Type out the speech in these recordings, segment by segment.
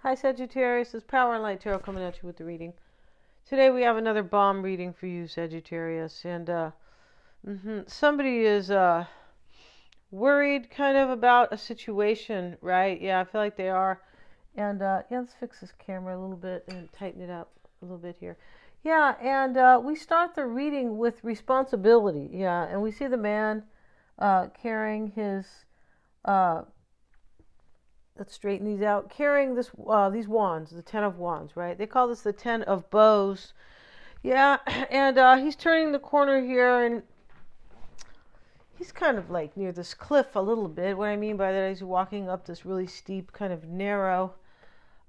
Hi Sagittarius, it's Power and Light Tarot coming at you with the reading. Today we have another bomb reading for you, Sagittarius, and somebody is worried kind of about a situation, right? Yeah, I feel like they are. And yeah, let's fix this camera a little bit and tighten it up a little bit here. Yeah, and we start the reading with responsibility. Yeah, and we see the man carrying his uh, let's straighten these out. Carrying these wands, the Ten of Wands, right? They call this the Ten of Bows. Yeah, and he's turning the corner here, and he's kind of like near this cliff a little bit. What I mean by that is he's walking up this really steep, kind of narrow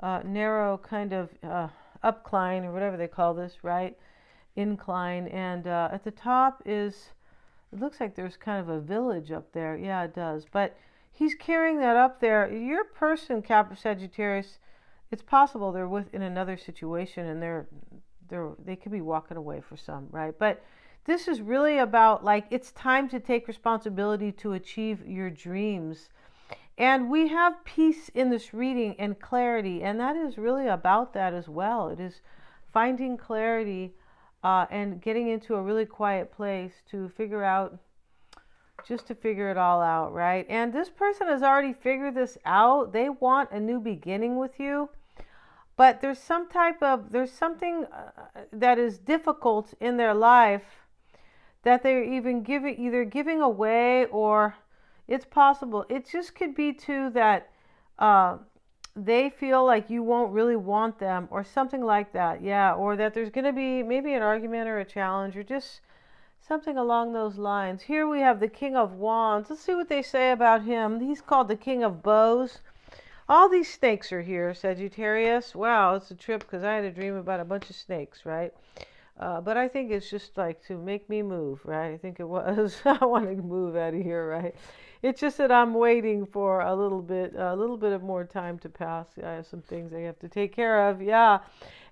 kind of upcline, or whatever they call this, right? Incline, and at the top is, it looks like there's kind of a village up there. Yeah, it does. But he's carrying that up there. Your person, Sagittarius, it's possible they're in another situation, and they could be walking away for some, right? But this is really about, like, it's time to take responsibility to achieve your dreams. And we have peace in this reading and clarity, and that is really about that as well. It is finding clarity and getting into a really quiet place to figure it all out, right? And this person has already figured this out. They want a new beginning with you, but there's something that is difficult in their life that they're either giving away, or it's possible. It just could be too that they feel like you won't really want them, or something like that. Yeah, or that there's going to be maybe an argument or a challenge, or just something along those lines. Here we have the King of Wands. Let's see what they say about him. He's called the King of Bows. All these snakes are here, Sagittarius. Wow, it's a trip because I had a dream about a bunch of snakes, right? But I think it's just like to make me move, right? I think it was. I want to move out of here, right? It's just that I'm waiting for a little bit of more time to pass. I have some things I have to take care of. Yeah,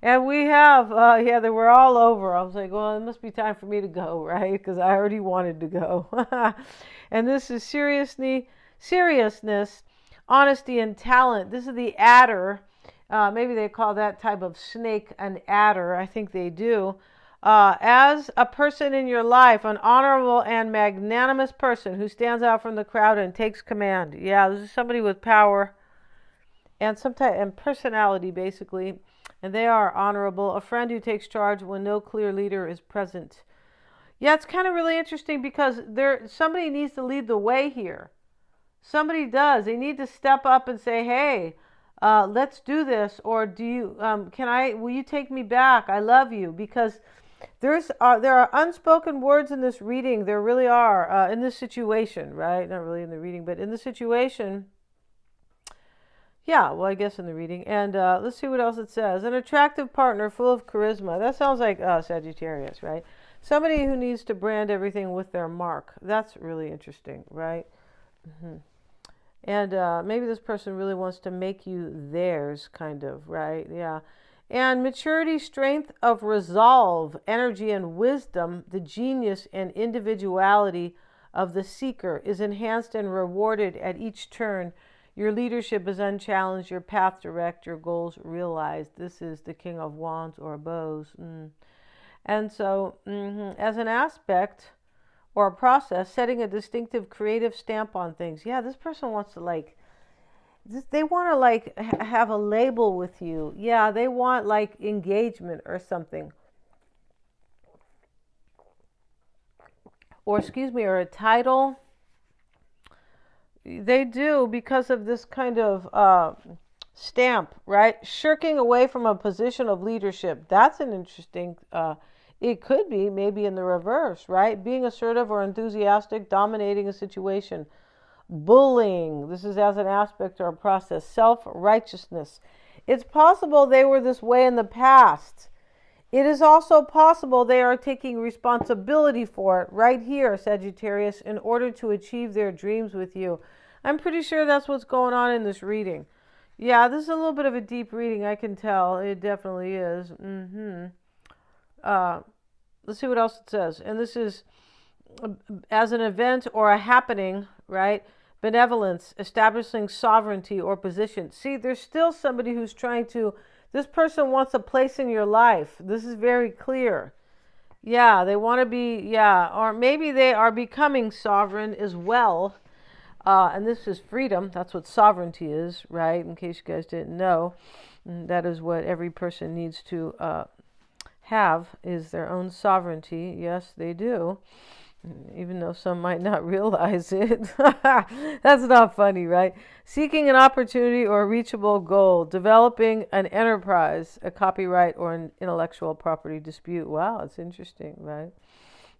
and we have, they were all over. I was like, well, it must be time for me to go, right? Because I already wanted to go. And this is seriousness, honesty, and talent. This is the adder. Maybe they call that type of snake an adder. I think they do. As a person in your life, an honorable and magnanimous person who stands out from the crowd and takes command. Yeah, this is somebody with power and and personality, basically. And they are honorable. A friend who takes charge when no clear leader is present. Yeah, it's kind of really interesting because somebody needs to lead the way here. Somebody does. They need to step up and say, "Hey, let's do this," or will you take me back? I love you. Because there are unspoken words in this reading. There really are, in this situation, right? Not really in the reading, but in the situation. Yeah, well, I guess in the reading. And let's see what else it says. An attractive partner full of charisma. That sounds like Sagittarius, right? Somebody who needs to brand everything with their mark. That's really interesting, right? Mm-hmm. And maybe this person really wants to make you theirs, kind of, right? Yeah. And maturity, strength of resolve, energy, and wisdom, the genius and individuality of the seeker is enhanced and rewarded at each turn. Your leadership is unchallenged, your path direct, your goals realized. This is the King of Wands or Bows. And so, as an aspect or a process, setting a distinctive creative stamp on things. Yeah, this person wants to they want to have a label with you. Yeah, they want engagement or something. Or or a title. They do, because of this kind of stamp, right? Shirking away from a position of leadership. That's an interesting it could be maybe in the reverse, right? Being assertive or enthusiastic, dominating a situation. Bullying. This is as an aspect or a process. Self-righteousness. It's possible they were this way in the past. It is also possible they are taking responsibility for it right here, Sagittarius, in order to achieve their dreams with you. I'm pretty sure that's what's going on in this reading. Yeah, this is a little bit of a deep reading, I can tell. It definitely is. Let's see what else it says. And this is as an event or a happening, right? benevolence, establishing sovereignty or position. See, there's still somebody who's trying to, this person wants a place in your life. This is very clear. Yeah, they want to be, yeah, or maybe they are becoming sovereign as well. And this is freedom. That's what sovereignty is, right? In case you guys didn't know, that is what every person needs to have, is their own sovereignty. Yes, they do. Even though some might not realize it. That's not funny, right? Seeking an opportunity or a reachable goal, developing an enterprise, a copyright or an intellectual property dispute. Wow, it's interesting, right?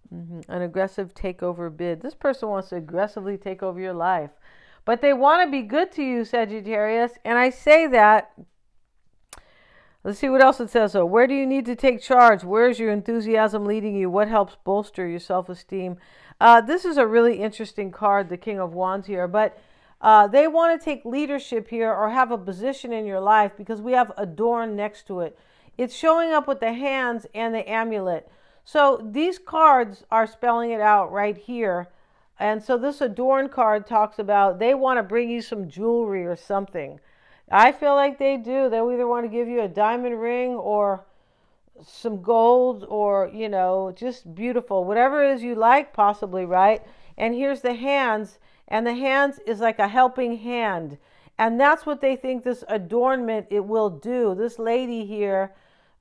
An aggressive takeover bid. This person wants to aggressively take over your life, but they want to be good to you, Sagittarius. And I say that. Let's see what else it says. So, where do you need to take charge? Where is your enthusiasm leading you? What helps bolster your self-esteem? This is a really interesting card, the King of Wands here. But they want to take leadership here or have a position in your life because we have adorn next to it. It's showing up with the hands and the amulet. So these cards are spelling it out right here. And so this adorn card talks about they want to bring you some jewelry or something. I feel like they do. They'll either want to give you a diamond ring or some gold or, you know, just beautiful. Whatever it is you like, possibly, right? And here's the hands. And the hands is like a helping hand. And that's what they think this adornment, it will do. This lady here,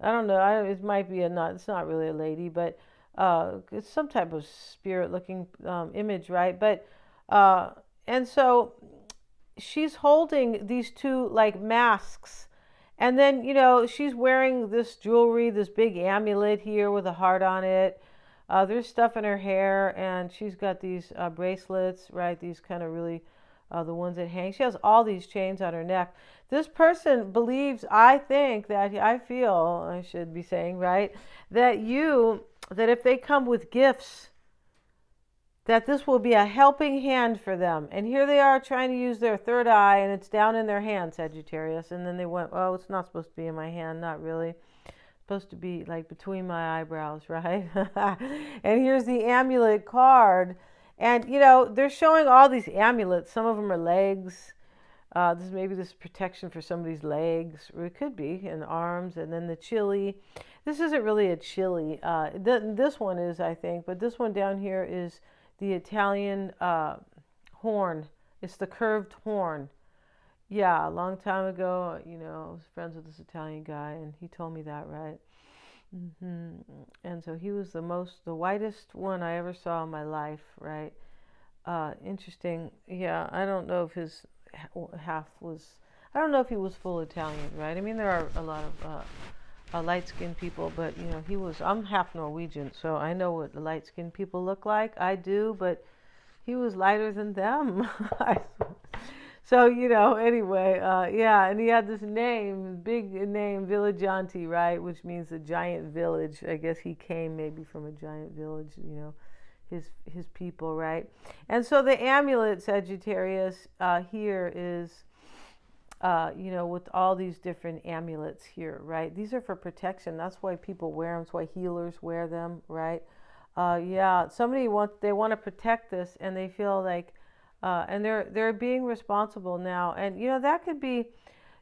I don't know, it might be it's not really a lady, but it's some type of spirit-looking image, right? But, and so she's holding these two like masks, and then, you know, she's wearing this jewelry, this big amulet here with a heart on it. There's stuff in her hair, and she's got these bracelets, right? These kind of really the ones that hang. She has all these chains on her neck. This person believes, I think, that I feel, I should be saying, right, that if they come with gifts, that this will be a helping hand for them. And here they are trying to use their third eye, and it's down in their hand, Sagittarius. And then they went, oh, it's not supposed to be in my hand. Not really. It's supposed to be like between my eyebrows, right? And here's the amulet card. And, you know, they're showing all these amulets. Some of them are legs. Maybe this is protection for somebody's legs, or it could be, and arms, and then the chili. This isn't really a chili. This one is, I think, but this one down here is the Italian horn. It's the curved horn. Yeah, a long time ago, you know, I was friends with this Italian guy, and he told me that, right? And so he was the whitest one I ever saw in my life, right? Interesting. Yeah, I don't know if his I don't know if he was full Italian, right? I mean, there are a lot of light-skinned people, but, you know, I'm half Norwegian, so I know what the light-skinned people look like. I do, but he was lighter than them. So, you know, anyway, yeah, and he had this big name, Villagianti, right, which means a giant village. I guess he came maybe from a giant village, you know, his people, right? And so the amulet, Sagittarius, here is, you know, with all these different amulets here, right? These are for protection. That's why people wear them. That's why healers wear them, right? Yeah, they want to protect this, and they feel like, and they're being responsible now. And, you know, that could be,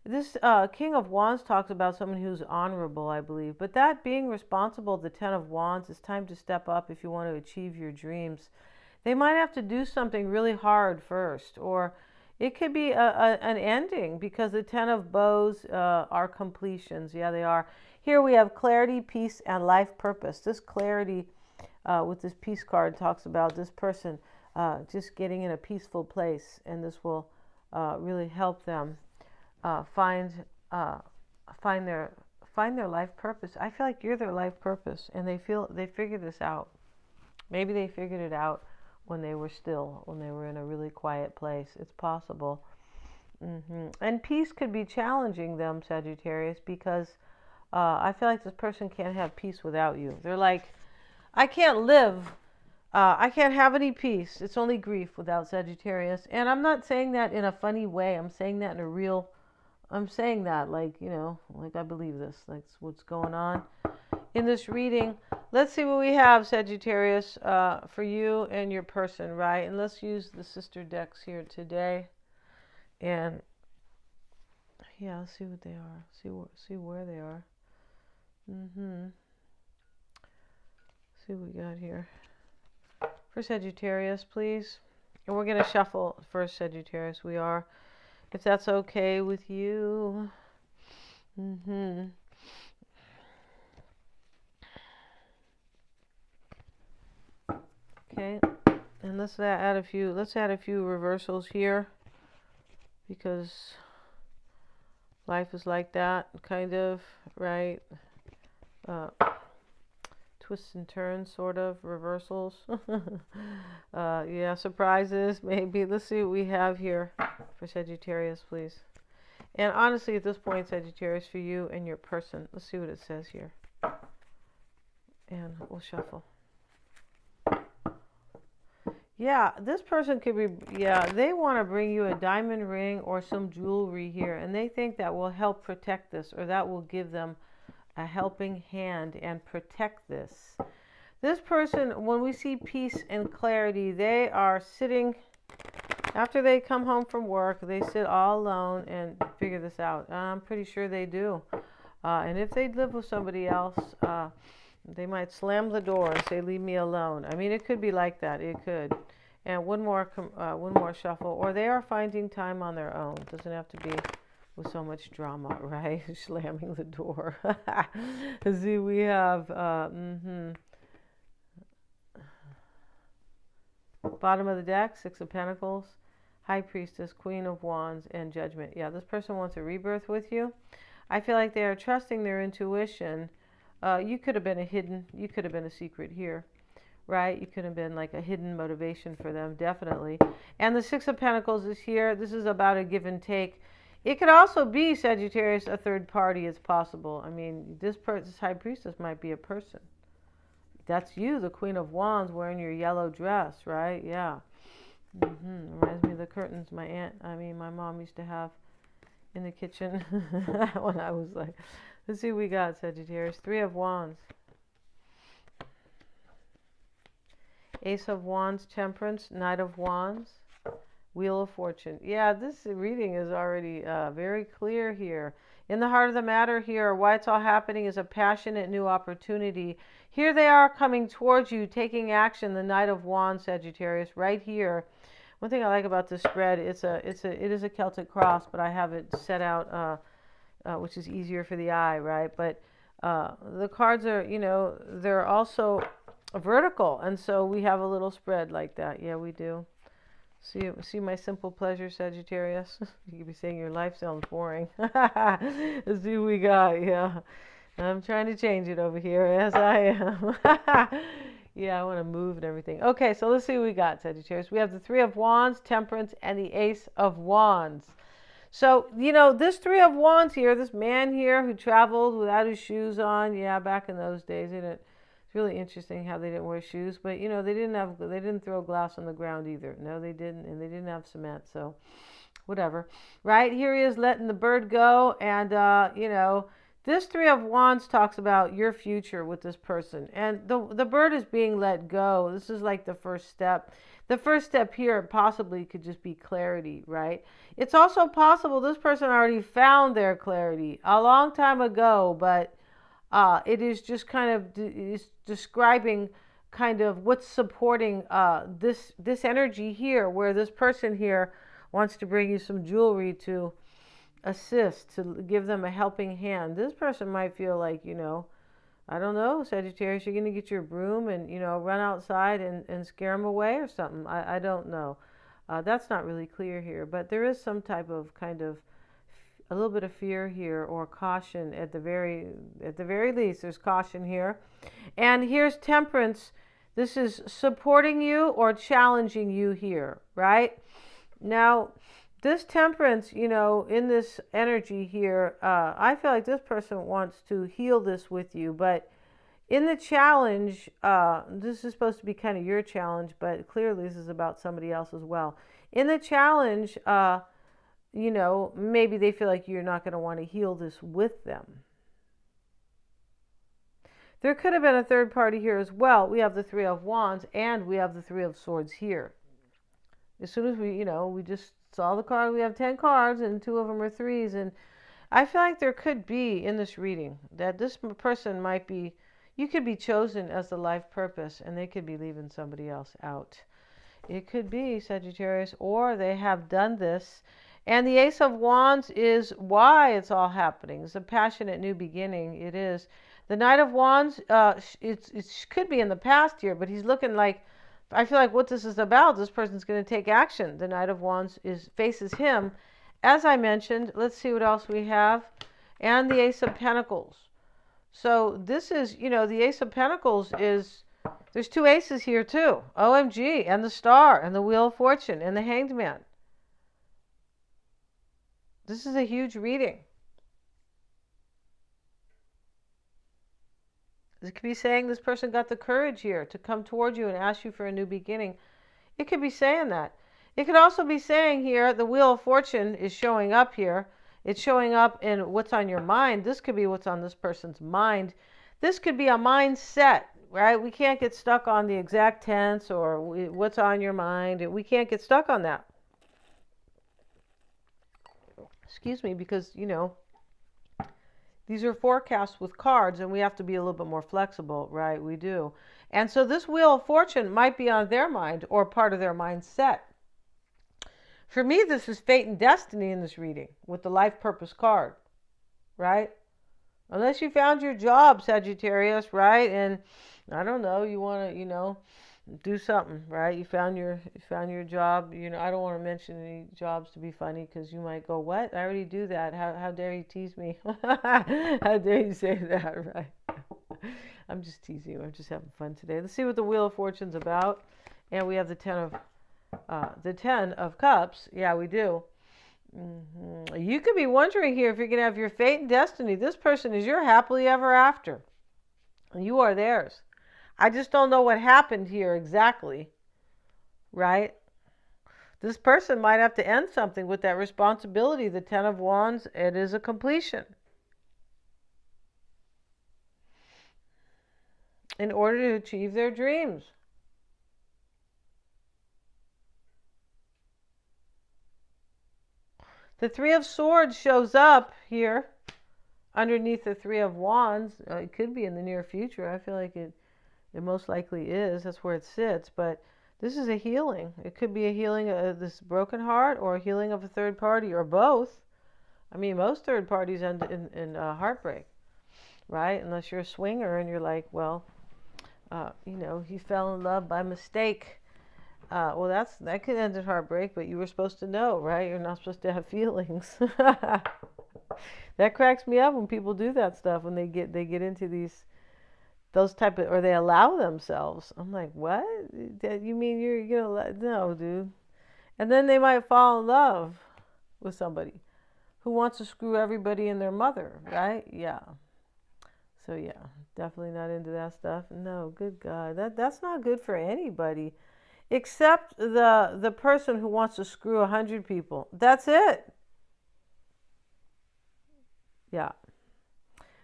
this King of Wands talks about someone who's honorable, I believe. But that being responsible, the Ten of Wands, it's time to step up if you want to achieve your dreams. They might have to do something really hard first, or it could be an ending, because the Ten of Bows are completions. Yeah, they are. Here we have clarity, peace, and life purpose. This clarity with this peace card talks about this person just getting in a peaceful place, and this will really help them find their life purpose. I feel like you're their life purpose, and they figure this out. Maybe they figured it out when they were in a really quiet place. It's possible. And peace could be challenging them, Sagittarius, because I feel like this person can't have peace without you. They're like, I can't live. I can't have any peace. It's only grief without Sagittarius. And I'm not saying that in a funny way. I'm saying that I'm saying that like, you know, like I believe this. That's what's going on. in this reading. Let's see what we have, Sagittarius, for you and your person, right? And let's use the sister decks here today. And yeah, let's see what they are. See where they are. See what we got here. For Sagittarius, please. And we're going to shuffle first, Sagittarius. We are, if that's okay with you. Okay, and let's add a few reversals here, because life is like that, kind of, right? Twists and turns, sort of, reversals. Yeah, surprises, maybe. Let's see what we have here for Sagittarius, please. And honestly, at this point, Sagittarius, for you and your person, let's see what it says here. And we'll shuffle. Yeah, this person could be, they want to bring you a diamond ring or some jewelry here, and they think that will help protect this, or that will give them a helping hand and protect this. This person, when we see peace and clarity, they are sitting, after they come home from work, they sit all alone and figure this out. I'm pretty sure they do. And if they live with somebody else, they might slam the door and say, leave me alone. I mean, it could be like that. It could. And one more shuffle. Or they are finding time on their own. It doesn't have to be with so much drama, right? Slamming the door. See, we have bottom of the deck, Six of Pentacles, High Priestess, Queen of Wands, and Judgment. Yeah, this person wants a rebirth with you. I feel like they are trusting their intuition. You could have been a secret here, right? You could have been like a hidden motivation for them, definitely. And the Six of Pentacles is here. This is about a give and take. It could also be, Sagittarius, a third party. It's possible. I mean, this High Priestess might be a person. That's you, the Queen of Wands, wearing your yellow dress, right? Yeah. Reminds me of the curtains my mom used to have in the kitchen when I was like, let's see what we got, Sagittarius. Three of Wands. Ace of Wands, Temperance, Knight of Wands, Wheel of Fortune. Yeah, this reading is already very clear here. In the heart of the matter here, why it's all happening is a passionate new opportunity. Here they are coming towards you, taking action. The Knight of Wands, Sagittarius, right here. One thing I like about this spread, it is a Celtic cross, but I have it set out, which is easier for the eye, right? But the cards are, they're also vertical, and so we have a little spread like that. Yeah, we do. See my simple pleasure, Sagittarius? You could be saying your life sounds boring. Let's see what we got. Yeah, I'm trying to change it over here. Yes, I am. Yeah, I want to move and everything. Okay, so let's see what we got, Sagittarius. We have the Three of Wands, Temperance, and the Ace of Wands. So, this Three of Wands here, this man here who traveled without his shoes on. Yeah, back in those days, it's really interesting how they didn't wear shoes, but they didn't throw glass on the ground either. No, they didn't, and they didn't have cement, so whatever. Right, here he is letting the bird go, and this Three of Wands talks about your future with this person, and the bird is being let go. This is like the first step. The first step here possibly could just be clarity, right? It's also possible this person already found their clarity a long time ago, but it is just kind of is describing kind of what's supporting this energy here, where this person here wants to bring you some jewelry to assist, to give them a helping hand. This person might feel like, I don't know, Sagittarius, you're going to get your broom and, run outside and scare them away or something. I don't know. That's not really clear here, but there is some type of kind of a little bit of fear here, or caution at the very least. There's caution here. And here's Temperance. This is supporting you or challenging you here, right? Now, this Temperance, in this energy here, I feel like this person wants to heal this with you, but in the challenge, this is supposed to be kind of your challenge, but clearly this is about somebody else as well. In the challenge, maybe they feel like you're not going to want to heal this with them. There could have been a third party here as well. We have the Three of Wands and we have the Three of Swords here. As soon as we just saw the card, we have 10 cards and 2 of them are threes. And I feel like there could be in this reading that this person might be, you could be chosen as the life purpose and they could be leaving somebody else out. It could be, Sagittarius, or they have done this. And the Ace of Wands is why it's all happening. It's a passionate new beginning. It is. The Knight of Wands, it could be in the past here, but he's looking like, I feel like what this is about, this person's going to take action. The Knight of Wands faces him. As I mentioned, let's see what else we have. And the Ace of Pentacles. So this is, the Ace of Pentacles is, there's 2 aces here too. OMG, and the Star, and the Wheel of Fortune, and the Hanged Man. This is a huge reading. It could be saying this person got the courage here to come towards you and ask you for a new beginning. It could be saying that. It could also be saying here, the Wheel of Fortune is showing up here. It's showing up in what's on your mind. This could be what's on this person's mind. This could be a mindset, right? We can't get stuck on the exact tense or what's on your mind. We can't get stuck on that. Excuse me, because, these are forecasts with cards and we have to be a little bit more flexible, right? We do. And so this Wheel of Fortune might be on their mind or part of their mindset. For me, this is fate and destiny in this reading with the life purpose card, right? Unless you found your job, Sagittarius, right? And I don't know, you want to, do something, right? You found your job. I don't want to mention any jobs to be funny because you might go, what? I already do that. How dare you tease me? How dare you say that, right? I'm just teasing you. I'm just having fun today. Let's see what the Wheel of Fortune's about. And we have the 10 of Cups. Yeah, we do. You could be wondering here if you're going to have your fate and destiny. This person is your happily ever after. You are theirs. I just don't know what happened here exactly, right? This person might have to end something with that responsibility. The 10 of Wands, it is a completion. In order to achieve their dreams. The 3 of Swords shows up here underneath the 3 of Wands. It could be in the near future. I feel like it most likely is. That's where it sits. But this is a healing. It could be a healing of this broken heart or a healing of a third party or both. I mean, most third parties end in heartbreak, right? Unless you're a swinger and you're like, well, he fell in love by mistake. Well, that could end in heartbreak, but you were supposed to know, right? You're not supposed to have feelings. That cracks me up when people do that stuff, when they get into those type of, or they allow themselves. I'm like, what? You mean you're no, dude. And then they might fall in love with somebody who wants to screw everybody and their mother, right? Yeah. So yeah, definitely not into that stuff. No, good God, that's not good for anybody, except the person who wants to screw 100 people. That's it. Yeah.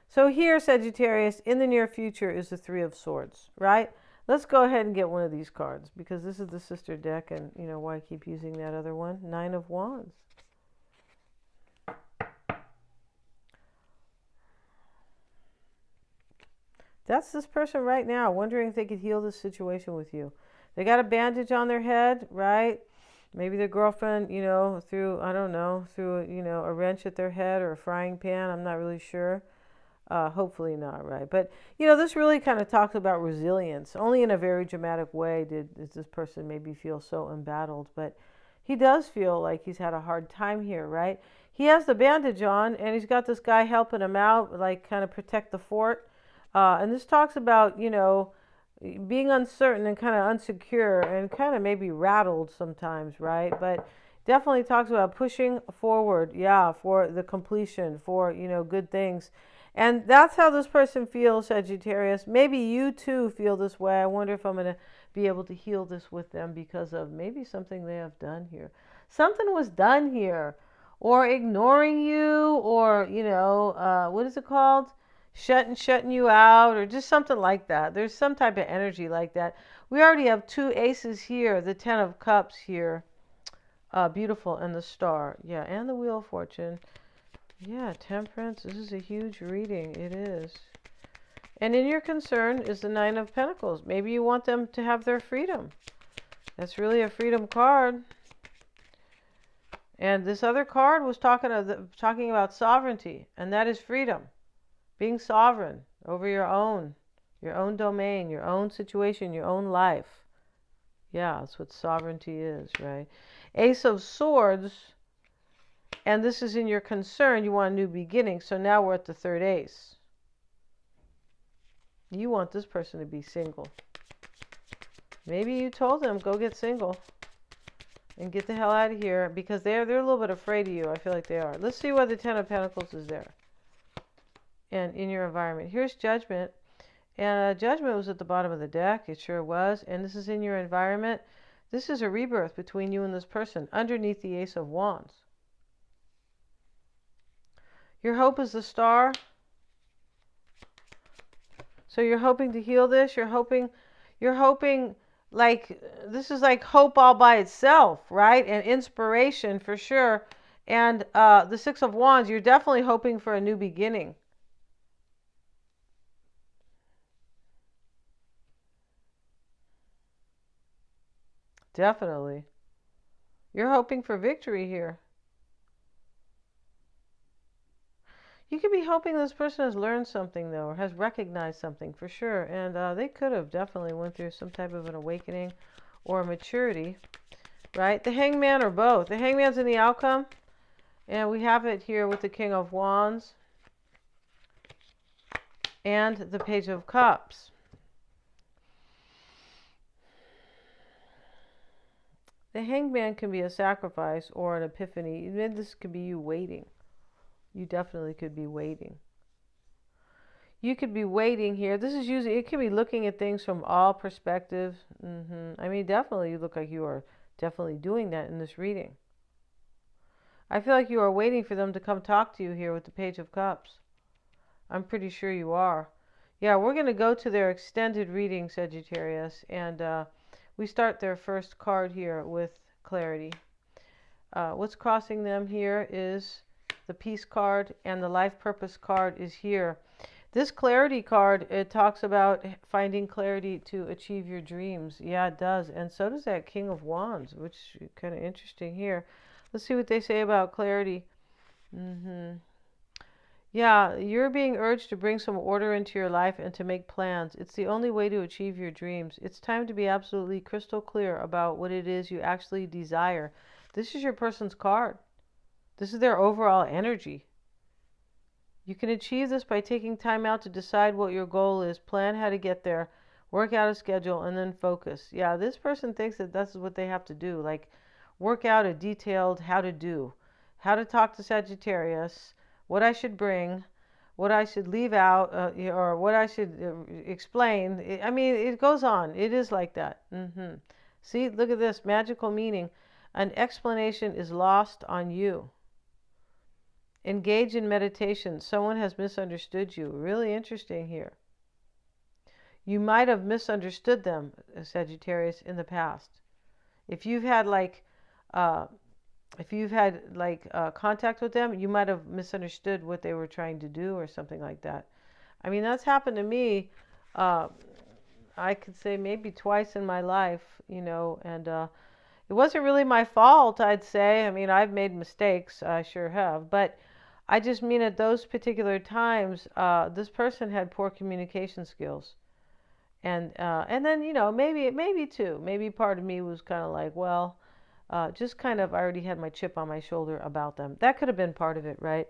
So here, Sagittarius, in the near future is the 3 of Swords, right? Let's go ahead and get one of these cards because this is the sister deck and, why I keep using that other one. 9 of Wands. That's this person right now, wondering if they could heal this situation with you. They got a bandage on their head, right? Maybe their girlfriend, threw a wrench at their head or a frying pan. I'm not really sure. Hopefully not, right? But, this really kind of talks about resilience. Only in a very dramatic way does this person maybe feel so embattled. But he does feel like he's had a hard time here, right? He has the bandage on, and he's got this guy helping him out, like kind of protect the fort. And this talks about, being uncertain and kind of unsecure and kind of maybe rattled sometimes, right? But definitely talks about pushing forward, for the completion, for, good things. And that's how this person feels, Sagittarius. Maybe you too feel this way. I wonder if I'm going to be able to heal this with them because of maybe something they have done here. Something was done here. Or ignoring you, or, what is it called? shutting you out, or just something like that. There's some type of energy like that. We already have two aces here, the Ten of Cups here. Beautiful, and the Star. Yeah, and the Wheel of Fortune. Yeah, Temperance. This is a huge reading. It is. And in your concern is the Nine of Pentacles. Maybe you want them to have their freedom. That's really a freedom card. And this other card was talking about sovereignty, and that is freedom. Being sovereign over your own domain, your own situation, your own life. Yeah, that's what sovereignty is, right? Ace of Swords, and this is in your concern. You want a new beginning. So now we're at the third ace. You want this person to be single. Maybe you told them, go get single and get the hell out of here, because they're a little bit afraid of you. I feel like they are. Let's see why the Ten of Pentacles is there and in your environment. Here's Judgment. And Judgment was at the bottom of the deck. It sure was. And this is in your environment. This is a rebirth between you and this person underneath the Ace of Wands. Your hope is the Star. So you're hoping to heal this. You're hoping like this is like hope all by itself, right? And inspiration for sure. And the Six of Wands, you're definitely hoping for a new beginning. Definitely. You're hoping for victory here. You could be hoping this person has learned something, though, or has recognized something for sure. And they could have definitely went through some type of an awakening or a maturity, right? The Hangman or both. The Hangman's in the outcome. And we have it here with the King of Wands and the Page of Cups. The Hangman can be a sacrifice or an epiphany. This could be you waiting. You definitely could be waiting. You could be waiting here. This is usually, it could be looking at things from all perspectives. I mean, definitely you look like you are definitely doing that in this reading. I feel like you are waiting for them to come talk to you here with the Page of Cups. I'm pretty sure you are. Yeah, we're going to go to their extended reading, Sagittarius, and we start their first card here with clarity. What's crossing them here is the Peace card, and the Life Purpose card is here. This clarity card, it talks about finding clarity to achieve your dreams. Yeah, it does. And so does that King of Wands, which is kind of interesting here. Let's see what they say about clarity. Yeah, you're being urged to bring some order into your life and to make plans. It's the only way to achieve your dreams. It's time to be absolutely crystal clear about what it is you actually desire. This is your person's card. This is their overall energy. You can achieve this by taking time out to decide what your goal is, plan how to get there, work out a schedule, and then focus. Yeah, this person thinks that that's what they have to do, like work out a detailed how to do, how to talk to Sagittarius, what I should bring, what I should leave out, or what I should explain. I mean, it goes on. It is like that. See, look at this magical meaning. An explanation is lost on you. Engage in meditation. Someone has misunderstood you. Really interesting here. You might have misunderstood them, Sagittarius, in the past. If you've had contact with them, you might have misunderstood what they were trying to do or something like that. I mean, that's happened to me. I could say maybe twice in my life, and it wasn't really my fault, I'd say. I mean, I've made mistakes. I sure have. But I just mean at those particular times, this person had poor communication skills. And then, maybe too. Maybe part of me was kind of like, well, just kind of, I already had my chip on my shoulder about them. That could have been part of it, right?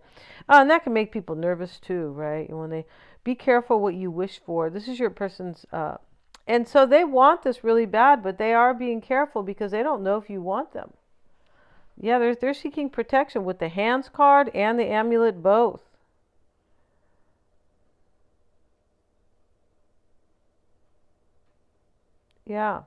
And that can make people nervous too, right? And when they, be careful what you wish for. This is your person's, and so they want this really bad, but they are being careful because they don't know if you want them. Yeah, they're seeking protection with the Hands card and the amulet both. Yeah.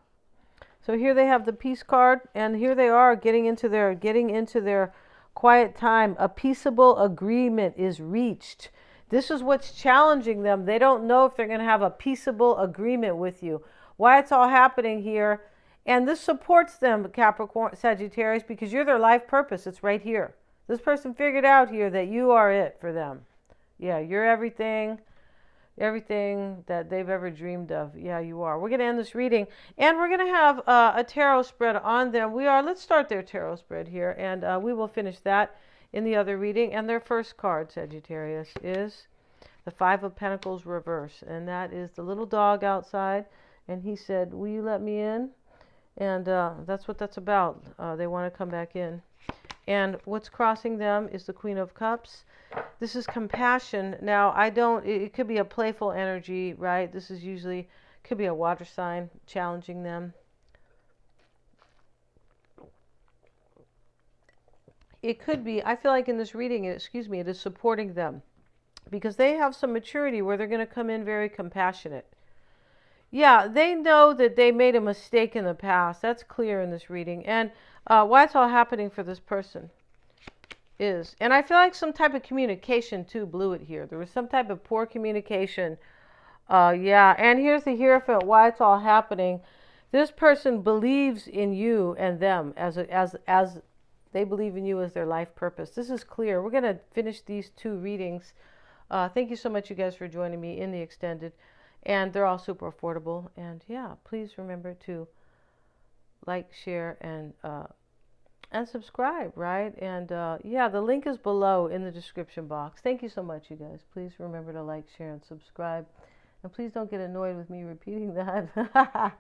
So here they have the Peace card, and here they are getting into their quiet time. A peaceable agreement is reached. This is what's challenging them. They don't know if they're going to have a peaceable agreement with you. Why it's all happening here. And this supports them, Capricorn, Sagittarius, because you're their life purpose. It's right here. This person figured out here that you are it for them. Yeah, you're everything that they've ever dreamed of. Yeah, you are. We're going to end this reading, and we're going to have a tarot spread on them. Let's start their tarot spread here, and we will finish that in the other reading. And their first card, Sagittarius, is the Five of Pentacles reverse, and that is the little dog outside, and he said, will you let me in? And that's what that's about. They want to come back in. And what's crossing them is the Queen of Cups. This is compassion. Now, it could be a playful energy, right? This is usually, could be a water sign challenging them. It could be, I feel like in this reading, it is supporting them. Because they have some maturity where they're going to come in very compassionate. Yeah, they know that they made a mistake in the past. That's clear in this reading. And why it's all happening for this person is, and I feel like some type of communication too blew it here. There was some type of poor communication. Yeah, and here's the Hierophant, why it's all happening. This person believes in you and them as they believe in you as their life purpose. This is clear. We're going to finish these two readings. Thank you so much, you guys, for joining me in the extended. And they're all super affordable. And yeah, please remember to like, share, and subscribe, right? And yeah, the link is below in the description box. Thank you so much, you guys. Please remember to like, share, and subscribe. And please don't get annoyed with me repeating that.